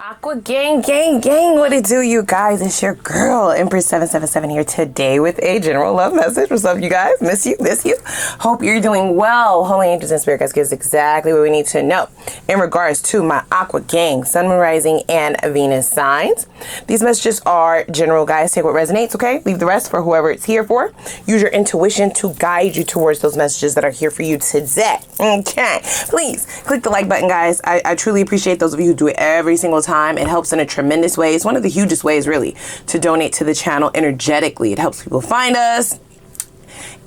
Aqua gang, gang, gang, what it do, you guys? It's your girl, Empress 777 here today with a general love message. What's up, you guys? Miss you. Hope you're doing well. Holy angels and spirit guides gives exactly what we need to know in regards to my Aqua gang, Sun, Moon, Rising, and Venus signs. These messages are general, guys. Take what resonates, okay? Leave the rest for whoever it's here for. Use your intuition to guide you towards those messages that are here for you today, okay? Please click the like button, guys. I truly appreciate those of you who do it every single time. It helps in a tremendous way. It's one of the hugest ways, really, to donate to the channel energetically. It helps people find us.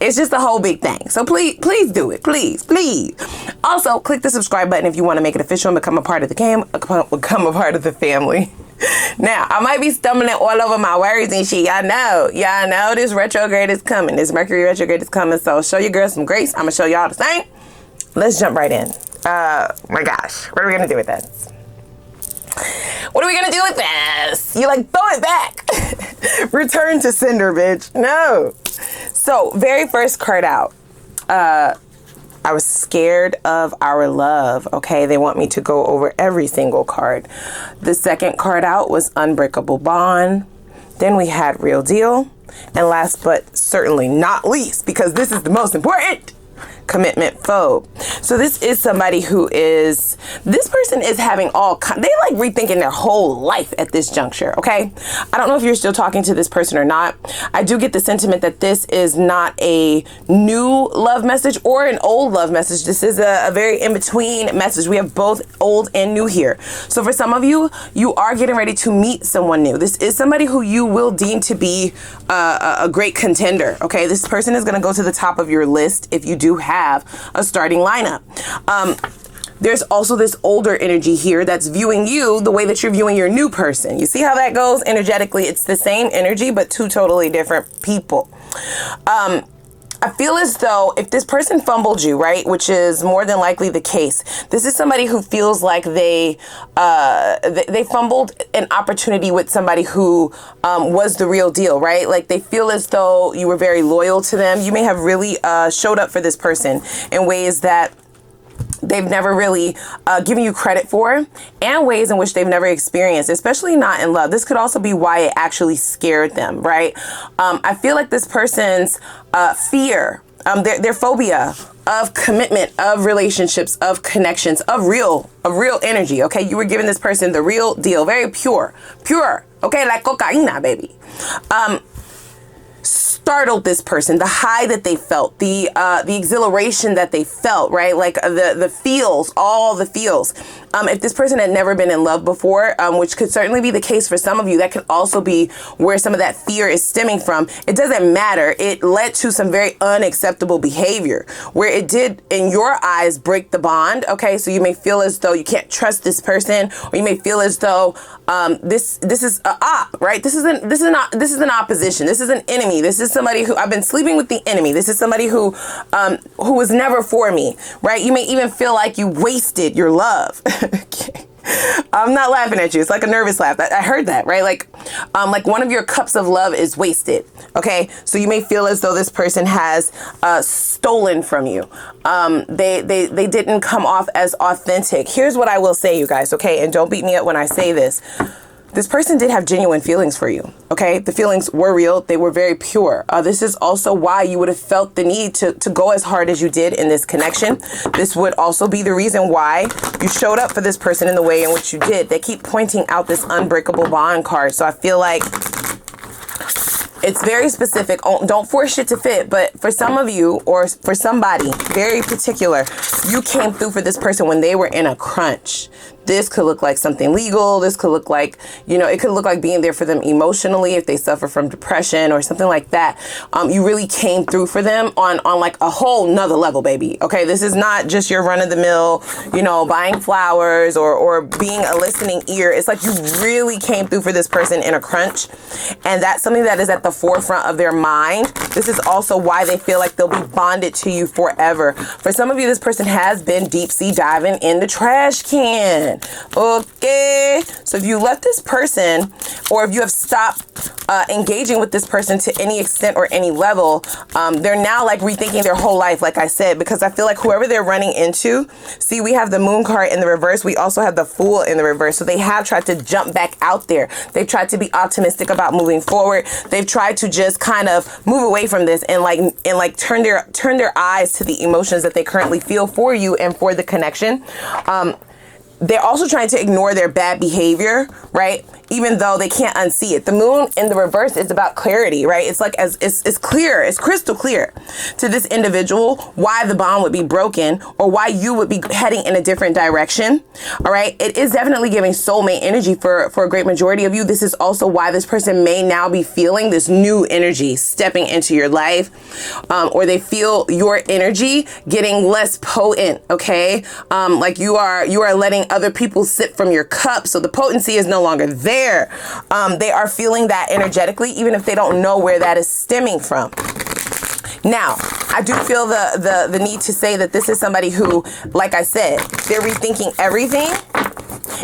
It's just a whole big thing. So please do it. Please. Also, click the subscribe button if you want to make it official and become a part of the game, become a part of the family. Now, I might be stumbling all over my words and shit. Y'all know this retrograde is coming. This Mercury retrograde is coming. So show your girl some grace. I'm going to show y'all the same. Let's jump right in. My gosh. What are we going to do with this? What are we gonna do with this? You like, throw it back. Return to sender, bitch. No. So, very first card out. I was scared of our love. Okay, they want me to go over every single card. The second card out was unbreakable bond. Then we had real deal. And last but certainly not least, because this is the most important, commitment phobe. So this is somebody who is, this person is having they like rethinking their whole life at this juncture, okay? I don't know if you're still talking to this person or not. I do get the sentiment that this is not a new love message or an old love message. This is a very in-between message. We have both old and new here. So for some of you, you are getting ready to meet someone new. This is somebody who you will deem to be a great contender, okay? This person is going to go to the top of your list if you do have a starting lineup. There's also this older energy here that's viewing you the way that you're viewing your new person. You see how that goes energetically? It's the same energy, but two totally different people. I feel as though if this person fumbled you, right, which is more than likely the case, this is somebody who feels like they fumbled an opportunity with somebody who was the real deal, right? Like they feel as though you were very loyal to them. You may have really showed up for this person in ways that they've never really given you credit for, and ways in which they've never experienced, especially not in love. This could also be why it actually scared them, right? I feel like this person's fear, their phobia of commitment, of relationships, of connections, of real energy, okay? You were giving this person the real deal, very pure, okay? Like cocaína, baby. Startled this person, the high that they felt, the exhilaration that they felt, right? Like the feels, all the feels. If this person had never been in love before, which could certainly be the case for some of you, that could also be where some of that fear is stemming from. It doesn't matter. It led to some very unacceptable behavior where it did, in your eyes, break the bond. Okay, so you may feel as though you can't trust this person, or you may feel as though this is a op, right? This is an opposition. This is an enemy. This is somebody who I've been sleeping with the enemy. This is somebody who was never for me, right? You may even feel like you wasted your love. Okay. I'm not laughing at you. It's like a nervous laugh. I heard that, right? Like one of your cups of love is wasted. Okay. So you may feel as though this person has stolen from you. They didn't come off as authentic. Here's what I will say, you guys. Okay. And don't beat me up when I say this. This person did have genuine feelings for you, okay? The feelings were real. They were very pure. This is also why you would have felt the need to go as hard as you did in this connection. This would also be the reason why you showed up for this person in the way in which you did. They keep pointing out this unbreakable bond card. So I feel like it's very specific. Don't force shit to fit. But for some of you, or for somebody very particular, you came through for this person when they were in a crunch. This could look like something legal. This could look like, it could look like being there for them emotionally if they suffer from depression or something like that. You really came through for them on like a whole nother level, baby. Okay, this is not just your run of the mill, buying flowers or being a listening ear. It's like you really came through for this person in a crunch. And that's something that is at the forefront of their mind. This is also why they feel like they'll be bonded to you forever. For some of you, this person has been deep sea diving in the trash can. person. Okay, so if you left this person, or if you have stopped engaging with this person to any extent or any level, they're now like rethinking their whole life, like I said, because I feel like whoever they're running into, see, we have the Moon card in the reverse. We also have the Fool in the reverse. So they have tried to jump back out there. They've tried to be optimistic about moving forward. They've tried to just kind of move away from this and turn their eyes to the emotions that they currently feel for you and for the connection. They're also trying to ignore their bad behavior, right? Even though they can't unsee it. The Moon in the reverse is about clarity, right? It's like it's clear, it's crystal clear to this individual why the bond would be broken or why you would be heading in a different direction. All right. It is definitely giving soulmate energy for a great majority of you. This is also why this person may now be feeling this new energy stepping into your life, or they feel your energy getting less potent. Okay. Like you are letting other people sip from your cup. So the potency is no longer there. They are feeling that energetically, even if they don't know where that is stemming from. Now, I do feel the need to say that this is somebody who, like I said, they're rethinking everything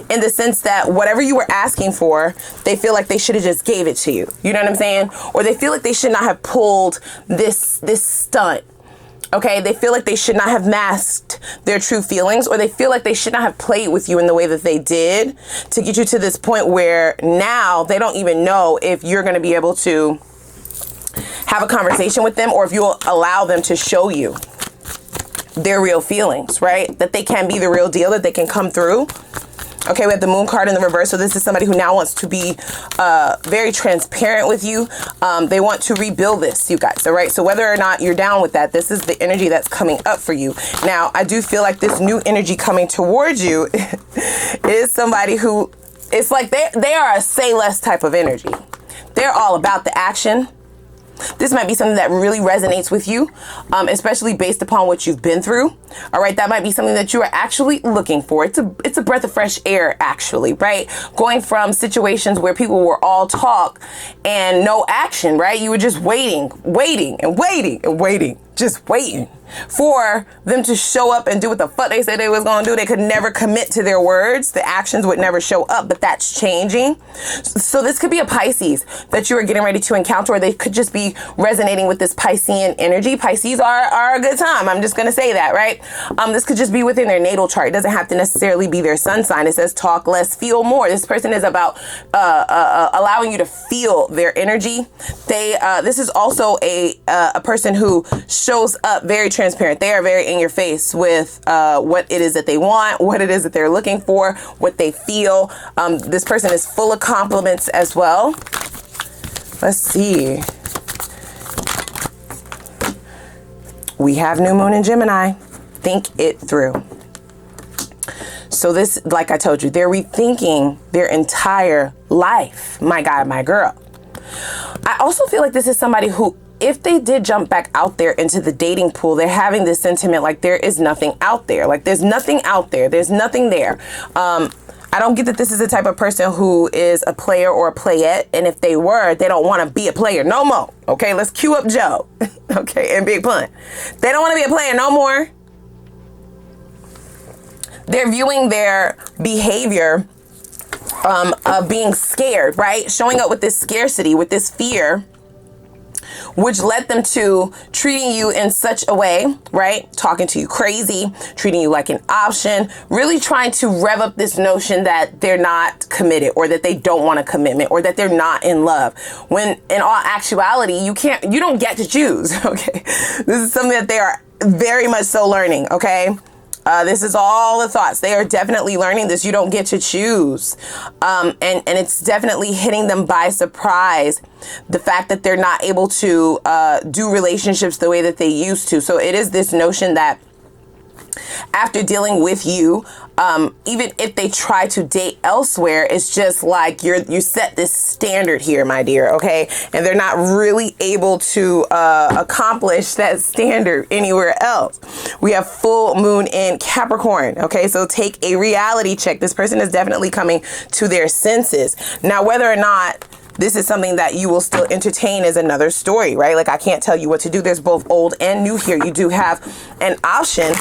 in the sense that whatever you were asking for, they feel like they should have just gave it to you. You know what I'm saying? Or they feel like they should not have pulled this stunt. Okay, they feel like they should not have masked their true feelings, or they feel like they should not have played with you in the way that they did to get you to this point where now they don't even know if you're going to be able to have a conversation with them, or if you'll allow them to show you their real feelings, right? That they can be the real deal, that they can come through. Okay, we have the Moon card in the reverse. So this is somebody who now wants to be very transparent with you. They want to rebuild this, you guys. All right. So whether or not you're down with that, this is the energy that's coming up for you. Now, I do feel like this new energy coming towards you is somebody who, it's like they are a say less type of energy. They're all about the action. This might be something that really resonates with you, especially based upon what you've been through. All right, that might be something that you are actually looking for. It's a breath of fresh air, actually, right? Going from situations where people were all talk and no action, right? You were just waiting, just waiting for them to show up and do what the fuck they said they was gonna do. They could never commit to their words. The actions would never show up, but that's changing. So this could be a Pisces that you are getting ready to encounter, or they could just be resonating with this Piscean energy. Pisces are a good time. I'm just gonna say that, right? This could just be within their natal chart. It doesn't have to necessarily be their sun sign. It says talk less, feel more. This person is about allowing you to feel their energy. This is also a person who shows up very transparent. They are very in your face with what it is that they want, what it is that they're looking for, what they feel. This person is full of compliments as well. Let's see. We have new moon in Gemini. Think it through. So this, like I told you, they're rethinking their entire life. My guy, my girl. I also feel like this is somebody who, if they did jump back out there into the dating pool, they're having this sentiment like there is nothing out there. Like there's nothing out there. There's nothing there. I don't get that this is the type of person who is a player or a playette. And if they were, they don't want to be a player no more. Okay, let's cue up Joe. Okay, and Big Pun. They don't want to be a player no more. They're viewing their behavior of being scared, right? Showing up with this scarcity, with this fear, which led them to treating you in such a way, right? Talking to you crazy, treating you like an option, really trying to rev up this notion that they're not committed, or that they don't want a commitment, or that they're not in love. When in all actuality, you don't get to choose, okay? This is something that they are very much so learning, okay? This is all the thoughts. They are definitely learning this. You don't get to choose. And it's definitely hitting them by surprise. The fact that they're not able to do relationships the way that they used to. So it is this notion that after dealing with you, even if they try to date elsewhere, it's just like you set this standard here, my dear, okay? And they're not really able to accomplish that standard anywhere else. We have full moon in Capricorn, okay? So take a reality check. This person is definitely coming to their senses. Now, whether or not this is something that you will still entertain is another story, right? Like, I can't tell you what to do. There's both old and new here. You do have an option,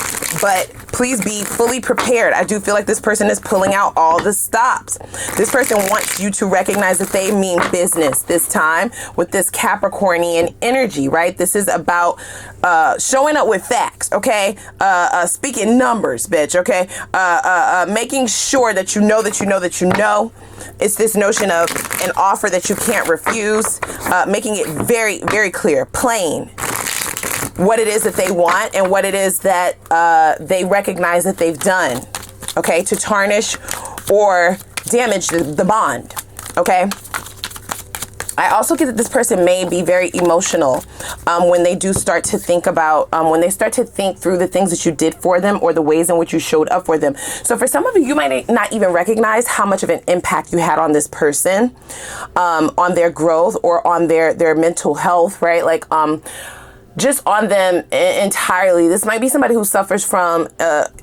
but Please be fully prepared. I do feel like this person is pulling out all the stops. This person wants you to recognize that they mean business this time with this Capricornian energy, right? This is about showing up with facts, okay? Speaking numbers, bitch, okay? Making sure that you know that you know that you know. It's this notion of an offer that you can't refuse, making it very, very clear, plain, what it is that they want and what it is that they recognize that they've done, okay, to tarnish or damage the bond, okay? I also get that this person may be very emotional when they do start to think about, when they start to think through the things that you did for them or the ways in which you showed up for them. So for some of you, you might not even recognize how much of an impact you had on this person, on their growth or on their mental health, right? Like, just on them entirely. This might be somebody who suffers from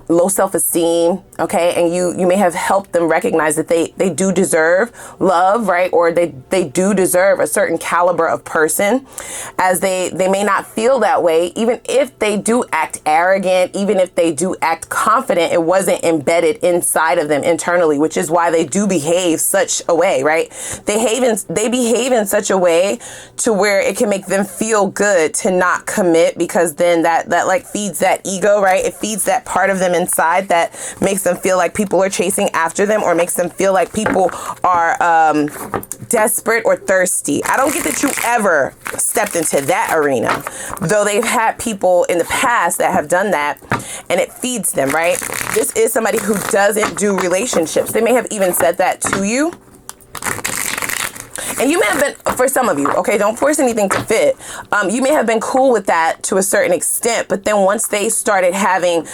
low self-esteem, okay? And you may have helped them recognize that they do deserve love, right? Or they do deserve a certain caliber of person, as they may not feel that way. Even if they do act arrogant, even if they do act confident, it wasn't embedded inside of them internally, which is why they do behave such a way, right? They behave in such a way to where it can make them feel good to not commit, because then that like feeds that ego, right? It feeds that part of them inside that makes them feel like people are chasing after them, or makes them feel like people are desperate or thirsty. I don't get that you ever stepped into that arena, though they've had people in the past that have done that, and it feeds them, right? This is somebody who doesn't do relationships. They may have even said that to you. And you may have been, for some of you, okay, don't force anything to fit. You may have been cool with that to a certain extent, but then once they started having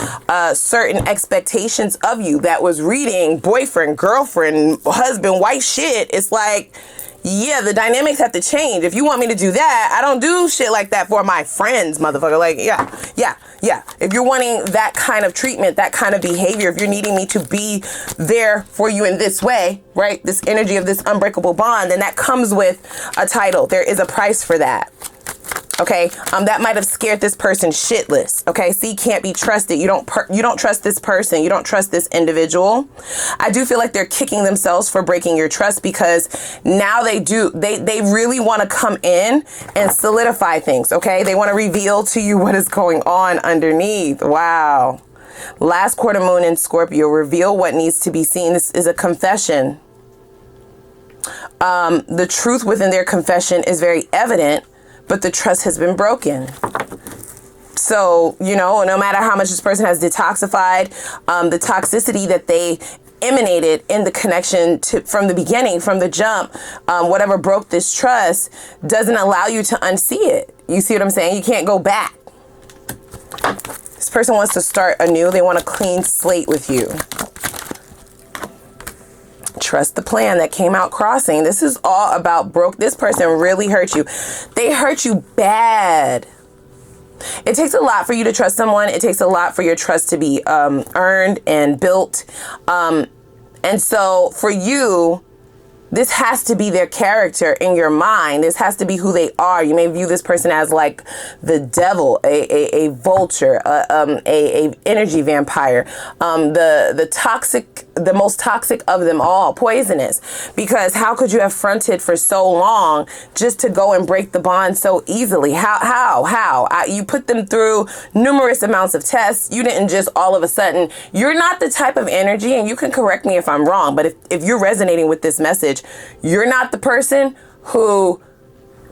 certain expectations of you that was reading boyfriend, girlfriend, husband, wife shit, it's like, yeah, the dynamics have to change. If you want me to do that, I don't do shit like that for my friends, motherfucker. Like, yeah. If you're wanting that kind of treatment, that kind of behavior, if you're needing me to be there for you in this way, right? This energy of this unbreakable bond, then that comes with a title. There is a price for that. Okay, that might have scared this person shitless. Okay, see, can't be trusted. You don't trust this person. You don't trust this individual. I do feel like they're kicking themselves for breaking your trust, because now they really want to come in and solidify things. Okay, they want to reveal to you what is going on underneath. Wow. Last quarter moon in Scorpio, reveal what needs to be seen. This is a confession. The truth within their confession is very evident, but the trust has been broken. So, you know, no matter how much this person has detoxified, the toxicity that they emanated in the connection from the beginning, from the jump, whatever broke this trust doesn't allow you to unsee it. You see what I'm saying? You can't go back. This person wants to start anew. They want a clean slate with you. Trust the plan that came out crossing. This is all about this person really hurt you. They hurt you bad. It takes a lot for you to trust someone. It takes a lot for your trust to be earned and built. And so for you, this has to be their character in your mind. This has to be who they are. You may view this person as like the devil, a vulture, a energy vampire, the most toxic of them all, poisonous. Because how could you have fronted for so long just to go and break the bond so easily? How? You put them through numerous amounts of tests. You didn't just all of a sudden. You're not the type of energy, and you can correct me if I'm wrong, but if you're resonating with this message, you're not the person who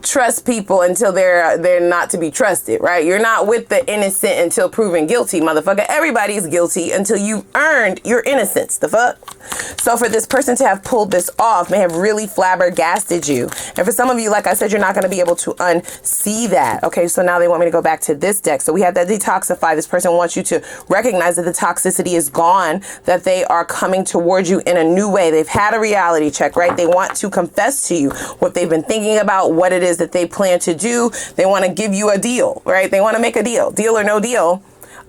trust people until they're not to be trusted, right? You're not with the innocent until proven guilty, motherfucker. Everybody's guilty until you've earned your innocence. The fuck? So for this person to have pulled this off may have really flabbergasted you. And for some of you, like I said, you're not going to be able to unsee that. Okay, so now they want me to go back to this deck. So we have that detoxify. This person wants you to recognize that the toxicity is gone, that they are coming towards you in a new way. They've had a reality check, right? They want to confess to you what they've been thinking about, what it is that they plan to do. They want to give you a deal, right? They want to make a deal or no deal.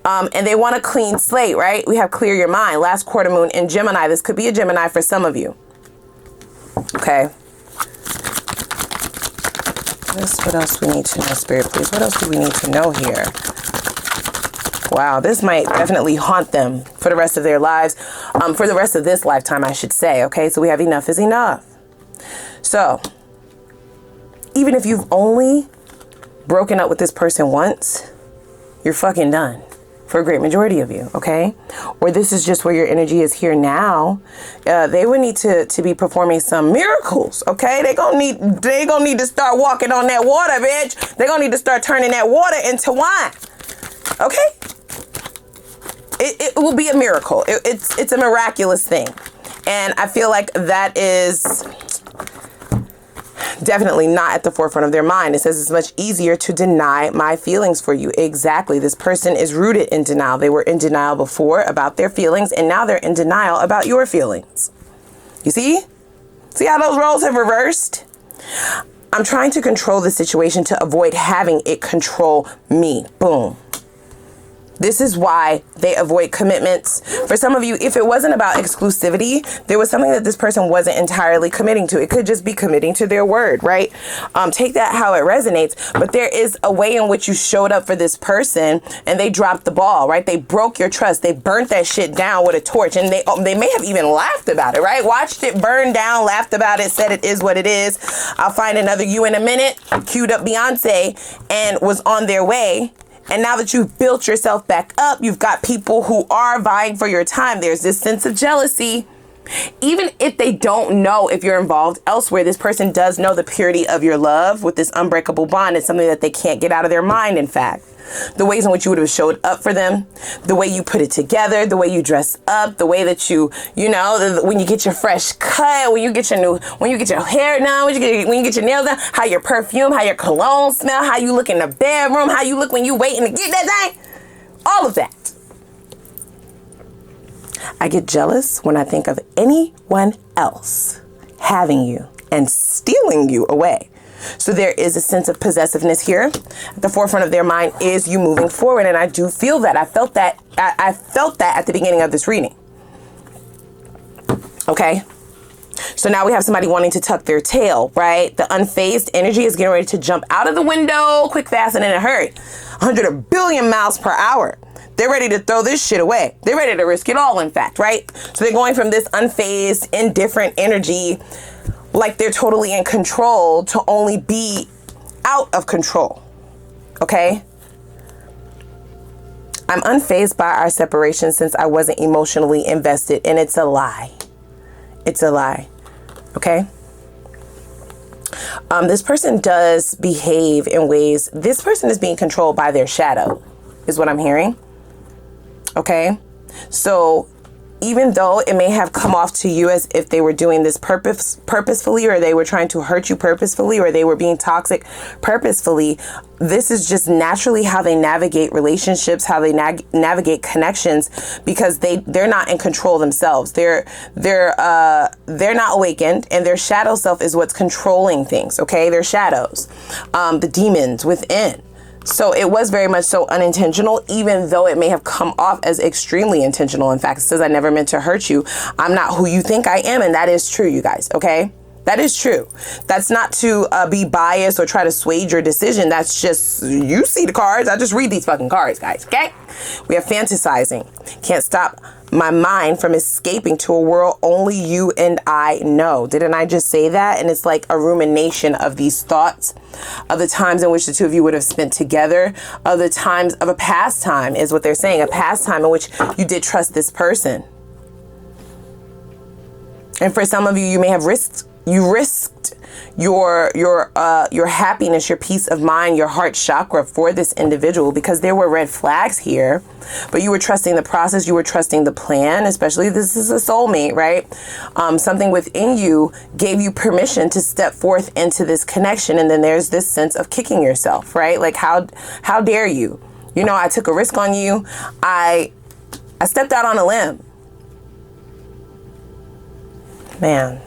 And they want a clean slate, right? We have clear your mind. Last quarter moon in Gemini. This could be a Gemini for some of you. Okay. What else we need to know, Spirit, please? What else do we need to know here? Wow, this might definitely haunt them for the rest of their lives. For the rest of this lifetime, I should say. Okay, so we have enough is enough. So, even if you've only broken up with this person once, you're fucking done. For a great majority of you, okay? Or this is just where your energy is here now. They would need to be performing some miracles, okay? They gonna need to start walking on that water, bitch. They gonna need to start turning that water into wine, okay? It will be a miracle. It's a miraculous thing, and I feel like that is definitely not at the forefront of their mind. It says it's much easier to deny my feelings for you. Exactly. This person is rooted in denial. They were in denial before about their feelings, and now they're in denial about your feelings. You see? See how those roles have reversed? I'm trying to control the situation to avoid having it control me. Boom. This is why they avoid commitments. For some of you, if it wasn't about exclusivity, there was something that this person wasn't entirely committing to. It could just be committing to their word, right? Take that how it resonates. But there is a way in which you showed up for this person and they dropped the ball, right? They broke your trust. They burnt that shit down with a torch, and they may have even laughed about it, right? Watched it burn down, laughed about it, said it is what it is. I'll find another you in a minute, queued up Beyonce, and was on their way. And now that you've built yourself back up, you've got people who are vying for your time. There's this sense of jealousy. Even if they don't know if you're involved elsewhere, this person does know the purity of your love with this unbreakable bond. It's something that they can't get out of their mind, in fact. The ways in which you would have showed up for them, the way you put it together, the way you dress up, the way that you know, when you get your fresh cut, when you get your hair done, when you get your nails done, how your perfume, how your cologne smell, how you look in the bedroom, how you look when you waiting to get that thing, all of that. I get jealous when I think of anyone else having you and stealing you away. So there is a sense of possessiveness here. At the forefront of their mind is you moving forward. And I do feel that. I felt that at the beginning of this reading. Okay. So now we have somebody wanting to tuck their tail, right? The unfazed energy is getting ready to jump out of the window quick, fast, and in a hurry. 100 billion miles per hour. They're ready to throw this shit away. They're ready to risk it all, in fact, right? So they're going from this unfazed, indifferent energy, like they're totally in control, to only be out of control. Okay? I'm unfazed by our separation since I wasn't emotionally invested, and it's a lie. It's a lie. Okay? This person does behave in ways, this person is being controlled by their shadow, is what I'm hearing. Okay? So even though it may have come off to you as if they were doing this purposefully, or they were trying to hurt you purposefully, or they were being toxic purposefully, this is just naturally how they navigate relationships, how they navigate connections, because they're not in control themselves. They're not awakened, and their shadow self is what's controlling things. Okay, their shadows, the demons within. So it was very much so unintentional, even though it may have come off as extremely intentional. In fact, it says, I never meant to hurt you. I'm not who you think I am. And that is true, you guys. Okay. That is true. That's not to be biased or try to sway your decision. That's just, you see the cards. I just read these fucking cards, guys. Okay. We have fantasizing. Can't stop my mind from escaping to a world only you and I know. Didn't I just say that? And it's like a rumination of these thoughts, of the times in which the two of you would have spent together, of the times of a past time, is what they're saying, a past time in which you did trust this person. And for some of you, you may have risked your happiness, your peace of mind, your heart chakra for this individual, because there were red flags here, but you were trusting the process. You were trusting the plan, especially this is a soulmate, right? Something within you gave you permission to step forth into this connection. And then there's this sense of kicking yourself, right? Like, how dare you? You know, I took a risk on you. I stepped out on a limb. Man.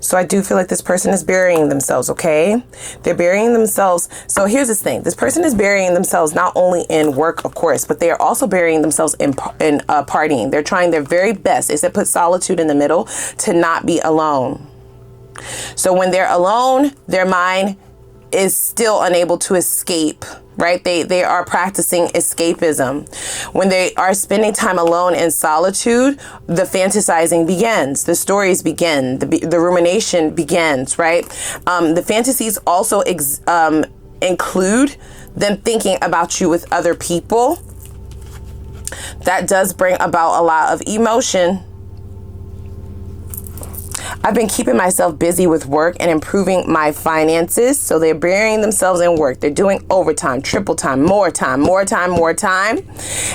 So I do feel like this person is burying themselves, okay? They're burying themselves. So here's this thing. This person is burying themselves not only in work, of course, but they are also burying themselves in partying. They're trying their very best. They said put solitude in the middle to not be alone. So when they're alone, their mind is still unable to escape right? They are practicing escapism. When they are spending time alone in solitude, the fantasizing begins, the stories begin, the rumination begins, right? The fantasies also include them thinking about you with other people. That does bring about a lot of emotion. I've been keeping myself busy with work and improving my finances. So they're burying themselves in work. They're doing overtime, triple time, more time, more time, more time.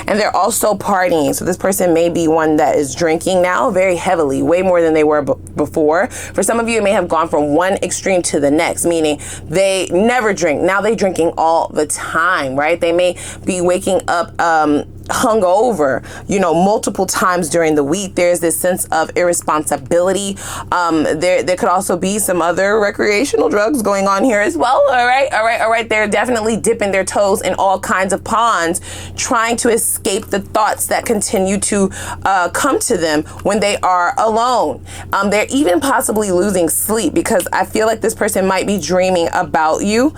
And they're also partying. So this person may be one that is drinking now very heavily, way more than they were before. For some of you, it may have gone from one extreme to the next, meaning they never drink. Now they're drinking all the time, right? They may be waking up hungover, multiple times during the week. There's this sense of irresponsibility. There could also be some other recreational drugs going on here as well. All right. They're definitely dipping their toes in all kinds of ponds, trying to escape the thoughts that continue to come to them when they are alone. They're even possibly losing sleep, because I feel like this person might be dreaming about you.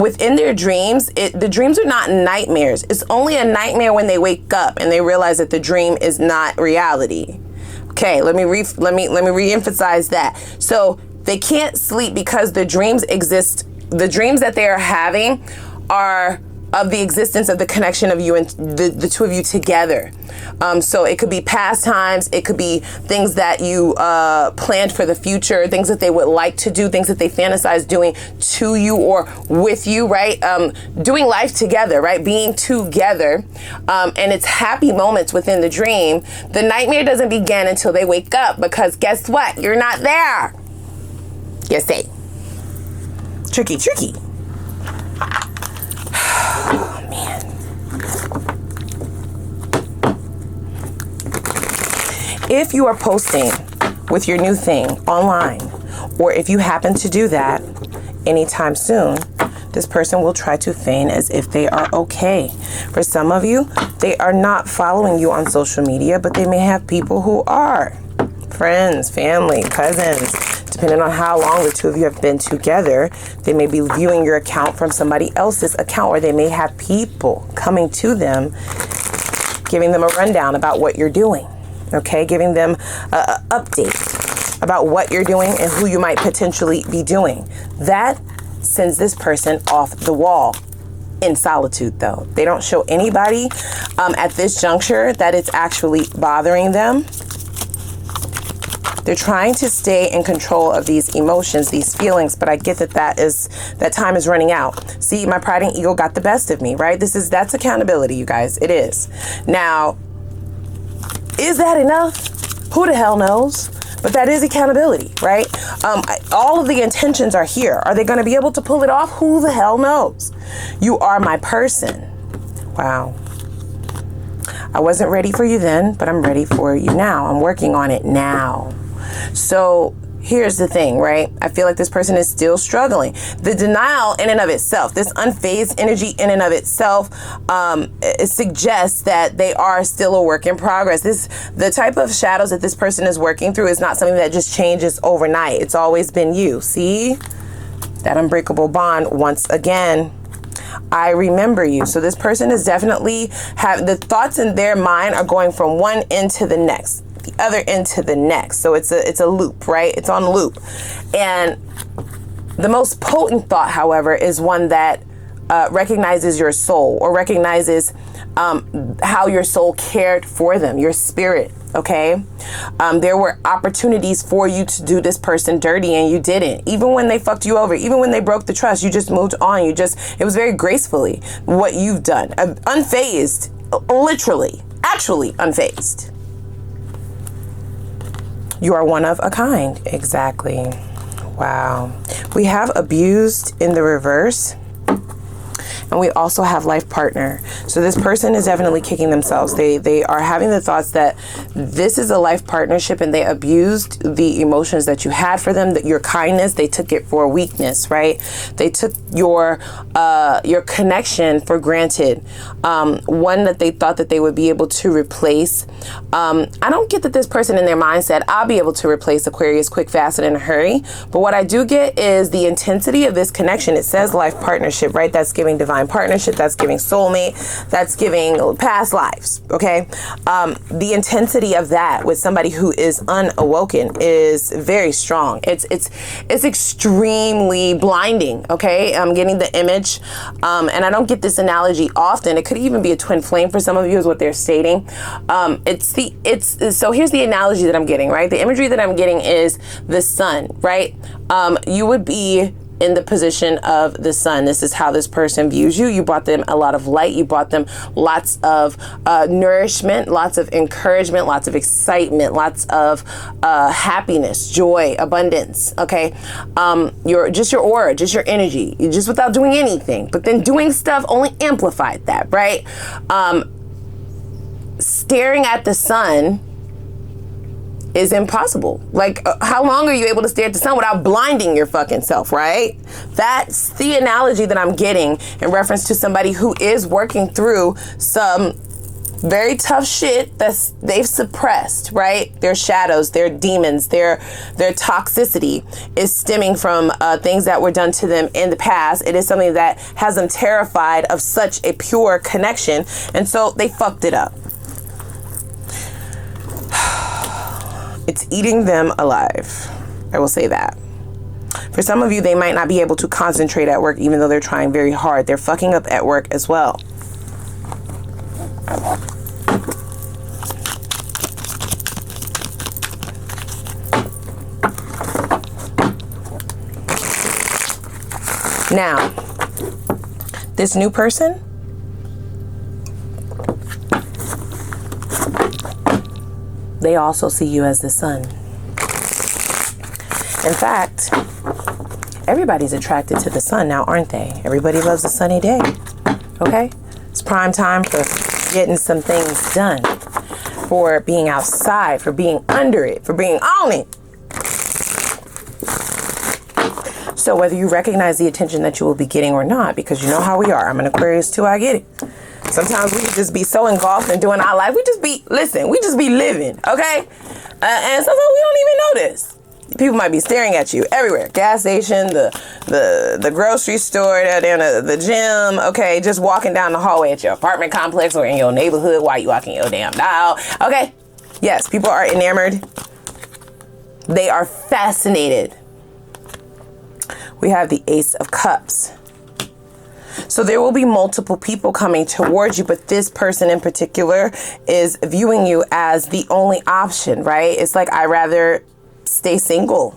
Within their dreams, the dreams are not nightmares. It's only a nightmare when they wake up and they realize that the dream is not reality. Okay, let me re-emphasize that. So they can't sleep because the dreams exist. The dreams that they are having are of the existence of the connection of you and the two of you together. So it could be past times, it could be things that you planned for the future, things that they would like to do, things that they fantasize doing to you or with you, right? Doing life together, right? Being together. And it's happy moments within the dream. The nightmare doesn't begin until they wake up, because guess what? You're not there. You see. Tricky. Oh, man. If you are posting with your new thing online, or if you happen to do that anytime soon, this person will try to feign as if they are okay. For some of you, they are not following you on social media, but they may have people who are. Friends, family, cousins. Depending on how long the two of you have been together, they may be viewing your account from somebody else's account, or they may have people coming to them, giving them a rundown about what you're doing, okay? Giving them an update about what you're doing and who you might potentially be doing. That sends this person off the wall. In solitude, though. They don't show anybody at this juncture that it's actually bothering them. They're trying to stay in control of these emotions, these feelings, but I get that time is running out. See, my pride and ego got the best of me, right? That's accountability, you guys. It is. Now, is that enough? Who the hell knows? But that is accountability, right? All of the intentions are here. Are they going to be able to pull it off? Who the hell knows? You are my person. Wow. I wasn't ready for you then, but I'm ready for you now. I'm working on it now. So here's the thing, right? I feel like this person is still struggling. The denial in and of itself, this unfazed energy in and of itself, it suggests that they are still a work in progress. The type of shadows that this person is working through is not something that just changes overnight. It's always been you. See? That unbreakable bond once again. I remember you. So this person is definitely the thoughts in their mind are going from one end to the next, the other end to the next. So it's a loop, right? It's on loop. And the most potent thought, however, is one that recognizes your soul, or recognizes how your soul cared for them, your spirit. Okay. There were opportunities for you to do this person dirty and you didn't. Even when they fucked you over, even when they broke the trust, you just moved on. It was very gracefully what you've done. Unfazed, literally, actually unfazed. You are one of a kind. Exactly. Wow. We have abused in the reverse. And we also have life partner. So this person is definitely kicking themselves. They are having the thoughts that this is a life partnership and they abused the emotions that you had for them, that your kindness, they took it for weakness, right? They took your connection for granted. One that they thought that they would be able to replace. I don't get that this person in their mind said, I'll be able to replace Aquarius quick, fast, and in a hurry. But what I do get is the intensity of this connection. It says life partnership, right? That's giving divine divine partnership. That's giving soulmate. That's giving past lives. Okay. The intensity of that with somebody who is unawoken is very strong. It's extremely blinding. Okay. I'm getting the image. And I don't get this analogy often. It could even be a twin flame for some of you is what they're stating. So here's the analogy that I'm getting, right? The imagery that I'm getting is the sun, right? You would be in the position of the sun. This is how this person views you. You brought them a lot of light. You brought them lots of nourishment, lots of encouragement, lots of excitement, lots of happiness, joy, abundance. Okay. Your aura, just your energy, just without doing anything, but then doing stuff only amplified that, right? Staring at the sun is impossible. Like, how long are you able to stare at the sun without blinding your fucking self, right? That's the analogy that I'm getting in reference to somebody who is working through some very tough shit that they've suppressed, right? Their shadows, their demons, their toxicity is stemming from things that were done to them in the past. It is something that has them terrified of such a pure connection, and so they fucked it up. It's eating them alive. I will say that. For some of you, they might not be able to concentrate at work even though they're trying very hard. They're fucking up at work as well. Now, this new person, they also see you as the sun. In fact, everybody's attracted to the sun now, aren't they? Everybody loves a sunny day. Okay? It's prime time for getting some things done, for being outside, for being under it, for being on it. So whether you recognize the attention that you will be getting or not, because you know how we are. I'm an Aquarius too, I get it. Sometimes we just be so engulfed in doing our life. We just be living, okay? And sometimes we don't even notice. People might be staring at you everywhere. Gas station, the grocery store, down the gym, okay? Just walking down the hallway at your apartment complex or in your neighborhood while you walking your damn dog, okay? Yes, people are enamored. They are fascinated. We have the Ace of Cups. So there will be multiple people coming towards you, but this person in particular is viewing you as the only option, right? It's like, I'd rather stay single.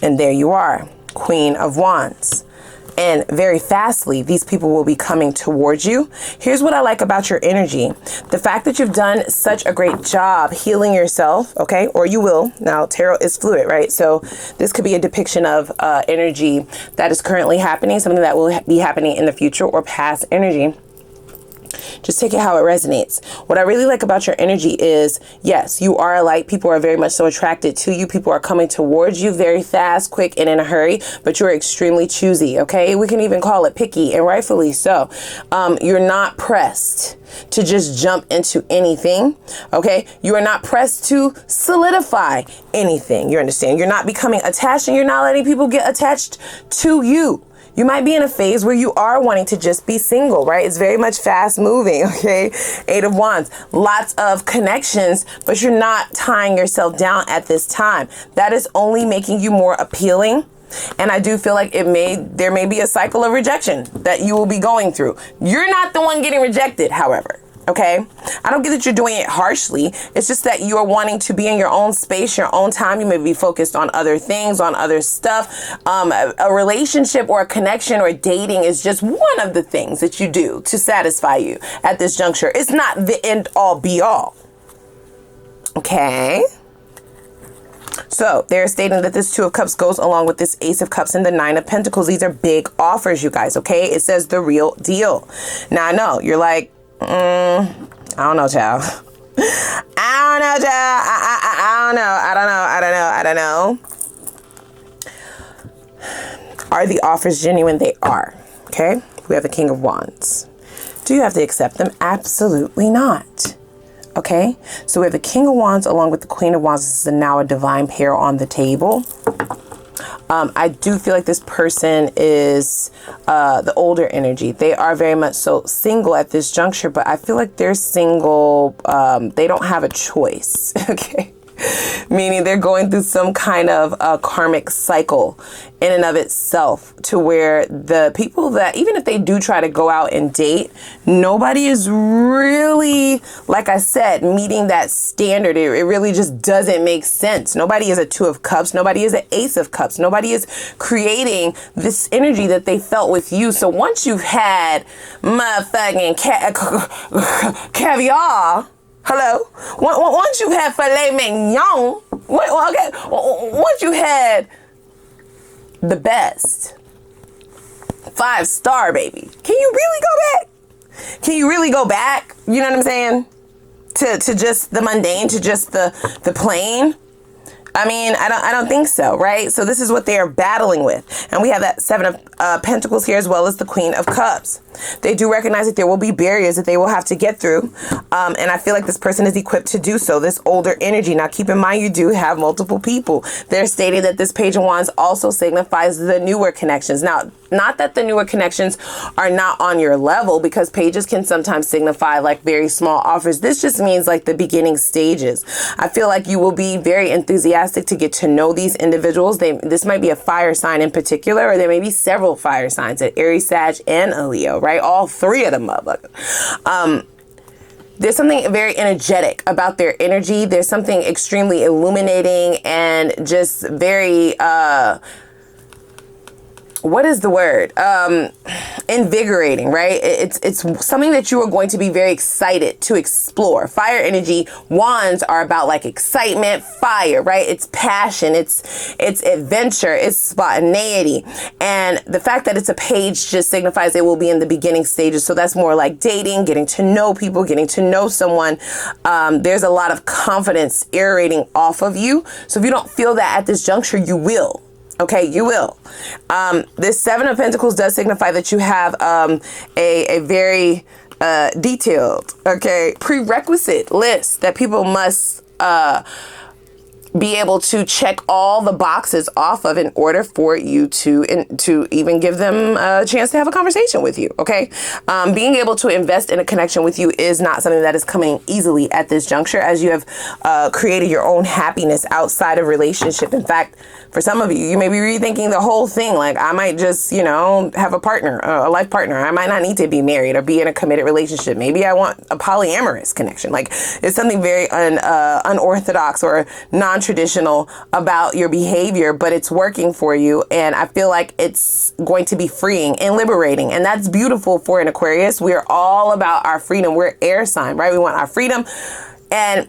And there you are, Queen of Wands. And very fastly, these people will be coming towards you. Here's what I like about your energy. The fact that you've done such a great job healing yourself, okay? Or you will. Now, tarot is fluid, right? So this could be a depiction of energy that is currently happening, something that will be happening in the future, or past energy. Just take it how it resonates. What I really like about your energy is, yes, you are a light. People are very much so attracted to you. People are coming towards you very fast, quick, and in a hurry, but you're extremely choosy, okay? We can even call it picky, and rightfully so. You're not pressed to just jump into anything, okay? You are not pressed to solidify anything. You understand? You're not becoming attached, and you're not letting people get attached to you. You might be in a phase where you are wanting to just be single, right? It's very much fast moving, okay? Eight of Wands, lots of connections, but you're not tying yourself down at this time. That is only making you more appealing. And I do feel like there may be a cycle of rejection that you will be going through. You're not the one getting rejected, however. Okay, I don't get that you're doing it harshly. It's just that you are wanting to be in your own space, your own time. You may be focused on other things, on other stuff. A relationship or a connection or dating is just one of the things that you do to satisfy you at this juncture. It's not the end all be all. Okay. So they're stating that this Two of Cups goes along with this Ace of Cups and the Nine of Pentacles. These are big offers, you guys. Okay. It says the real deal. Now I know you're like, I don't know, child. I don't know. Are the offers genuine? They are. Okay. We have the King of Wands. Do you have to accept them? Absolutely not. Okay. So we have the King of Wands along with the Queen of Wands. This is now a divine pair on the table. I do feel like this person is the older energy. They are very much so single at this juncture, but I feel like they're single. They don't have a choice. Okay. Meaning they're going through some kind of karmic cycle in and of itself, to where the people that, even if they do try to go out and date, nobody is really, like I said, meeting that standard. It really just doesn't make sense. Nobody is a 2 of Cups. Nobody is an Ace of Cups. Nobody is creating this energy that they felt with you. So once you've had motherfucking caviar, hello. Once you've had filet mignon, okay. Once you had the best 5-star, baby, can you really go back? Can you really go back? You know what I'm saying? To just the mundane, to just the plain. I mean, I don't think so, right? So this is what they are battling with. And we have that 7 of Pentacles here, as well as the Queen of Cups. They do recognize that there will be barriers that they will have to get through. And I feel like this person is equipped to do so, this older energy. Now, keep in mind, you do have multiple people. They're stating that this Page of Wands also signifies the newer connections. Now, not that the newer connections are not on your level, because pages can sometimes signify like very small offers. This just means like the beginning stages. I feel like you will be very enthusiastic to get to know these individuals. This might be a fire sign in particular, or there may be several fire signs, an Aries, Sag, and a Leo, right? All 3 of them motherfuckers. There's something very energetic about their energy. There's something extremely illuminating and just very, what is the word? Invigorating, right? It's something that you are going to be very excited to explore. Fire energy, wands are about like excitement, fire, right? It's passion, it's adventure, it's spontaneity. And the fact that it's a page just signifies it will be in the beginning stages. So that's more like dating, getting to know people, getting to know someone. There's a lot of confidence aerating off of you. So if you don't feel that at this juncture, you will. Okay, you will. This 7 of Pentacles does signify that you have a very detailed, okay, prerequisite list that people must be able to check all the boxes off of in order for you to even give them a chance to have a conversation with you. Okay. Being able to invest in a connection with you is not something that is coming easily at this juncture, as you have created your own happiness outside of relationship. In fact, for some of you, you may be rethinking the whole thing. Like, I might just, you know, have a partner, a life partner. I might not need to be married or be in a committed relationship. Maybe I want a polyamorous connection. Like, it's something very unorthodox or non-traditional about your behavior, but it's working for you. And I feel like it's going to be freeing and liberating. And that's beautiful for an Aquarius. We're all about our freedom. We're air sign, right? We want our freedom. And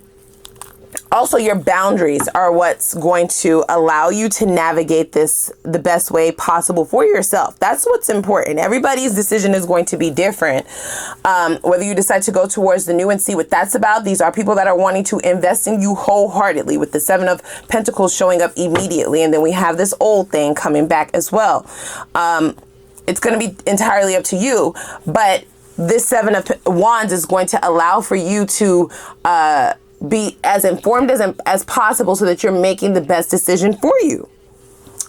also, your boundaries are what's going to allow you to navigate this the best way possible for yourself. That's what's important. Everybody's decision is going to be different. Whether you decide to go towards the new and see what that's about, these are people that are wanting to invest in you wholeheartedly, with the 7 of Pentacles showing up immediately. And then we have this old thing coming back as well. It's going to be entirely up to you. But this 7 of Wands is going to allow for you to be as informed as possible, so that you're making the best decision for you.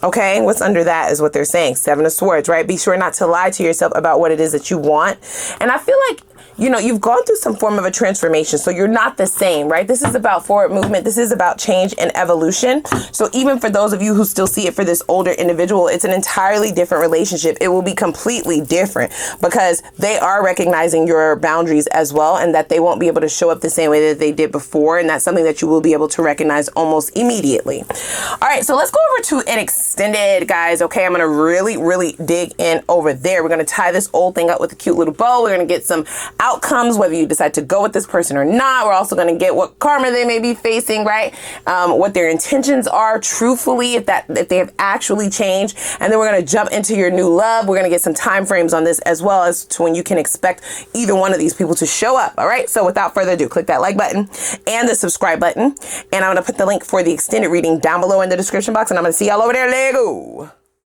Okay, what's under that is what they're saying. 7 of Swords, right? Be sure not to lie to yourself about what it is that you want. And I feel like, you know, you've gone through some form of a transformation, so you're not the same, right? This is about forward movement. This is about change and evolution. So even for those of you who still see it for this older individual, it's an entirely different relationship. It will be completely different, because they are recognizing your boundaries as well, and that they won't be able to show up the same way that they did before. And that's something that you will be able to recognize almost immediately. All right, so let's go over to an extended, guys. Okay, I'm going to really dig in over there. We're going to tie this old thing up with a cute little bow. We're going to get some outcomes, whether you decide to go with this person or not. We're also going to get what karma they may be facing, right? What their intentions are, truthfully, if they have actually changed. And then we're going to jump into your new love. We're going to get some time frames on this, as well as to when you can expect either one of these people to show up. All right. So without further ado, click that like button and the subscribe button. And I'm going to put the link for the extended reading down below in the description box. And I'm going to see y'all over there. Lego.